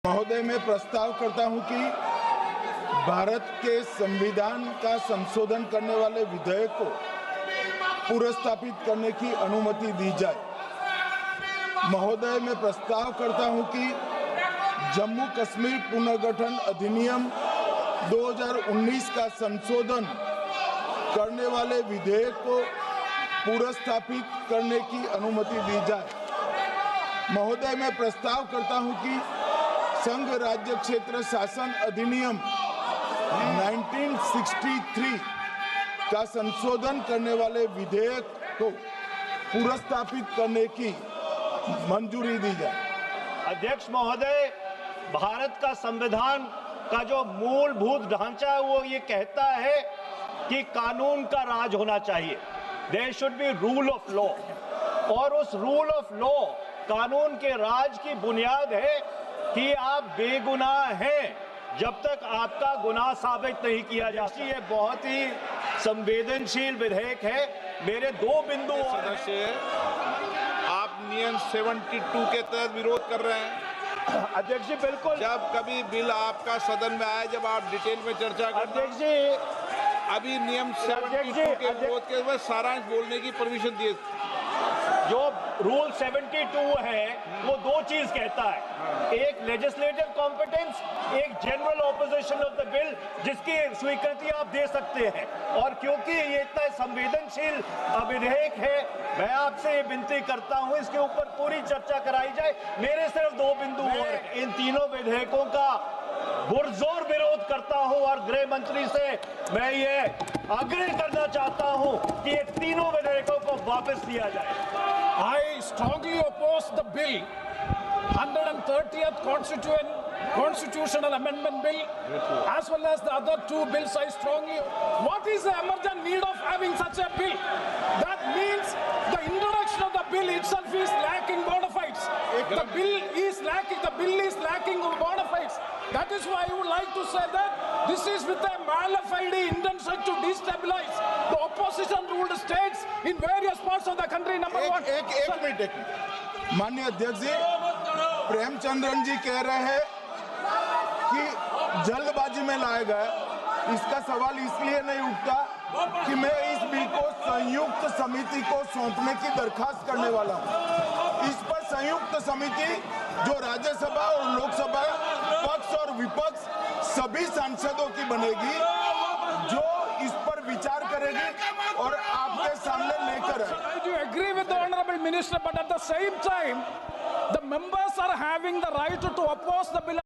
महोदय, मैं प्रस्ताव करता हूं कि भारत के संविधान का संशोधन करने वाले विधेयक को पुनर्स्थापित करने की अनुमति दी जाए। महोदय, मैं प्रस्ताव करता हूं कि जम्मू कश्मीर पुनर्गठन अधिनियम 2019 का संशोधन करने वाले विधेयक को पुनर्स्थापित करने की अनुमति दी जाए। महोदय, मैं प्रस्ताव करता हूं कि संघ राज्य क्षेत्र शासन अधिनियम 1963 का संशोधन करने वाले विधेयक को पुनर्स्थापित करने की मंजूरी दी जाए। अध्यक्ष महोदय, भारत का संविधान का जो मूलभूत ढांचा है वो ये कहता है कि कानून का राज होना चाहिए। There should be rule of law, और उस रूल ऑफ लॉ, कानून के राज की बुनियाद है कि आप बेगुनाह हैं जब तक आपका गुनाह साबित नहीं किया जाता। ये बहुत ही संवेदनशील विधेयक है। मेरे दो बिंदु सदस्य, आप नियम 72 के तहत विरोध कर रहे हैं। अध्यक्ष जी, बिल्कुल। जब कभी बिल आपका सदन में आए, जब आप डिटेल में चर्चा करते, अध्यक्ष जी, अभी नियम 72 के विरोध के बाद सारांश बोलने की परमिशन दिए। जो रूल 72 है वो दो चीज कहता है, एक लेजिस्लेटिव कॉम्पिटेंस, एक general opposition of the bill, जिसकी स्वीकृति आप दे सकते हैं। और क्योंकि ये इतना संवेदनशील विधेयक है, मैं आपसे ये विनती करता हूं इसके ऊपर पूरी चर्चा कराई जाए। मेरे सिर्फ दो बिंदु हैं। इन तीनों विधेयकों का पुरजोर विरोध करता हूं और गृह मंत्री से मैं ये आग्रह करना चाहता हूं कि ये तीनों विधेयकों को वापस लिया जाए। I strongly oppose the bill, 130th Constitutional Amendment Bill, as well as the other two bills. I strongly. What is the emergent need of having such a bill? That means the introduction of the bill itself is lacking bona fides. The bill is lacking bona fides. That is why I would like to say that this is with a mala fide intention to destabilize the opposition ruled states in various parts of the country. Number one. एक minute. माननीय अध्यक्ष जी, प्रेमचंद्रन जी कह रहे हैं कि जल्दबाजी में लाया गया। इसका सवाल इसलिए नहीं उठता कि मैं इस बिल को संयुक्त समिति को सौंपने की दरखास्त करने वाला हूं। इस पर संयुक्त समिति जो राज्यसभा और लोकसभा पक्ष और विपक्ष सभी सांसदों की बनेगी, जो इस पर विचार करेगी और आपके सामने लेकर आएगी। I do agree with the honorable minister, but at the same time, the members are having the right to oppose the bill.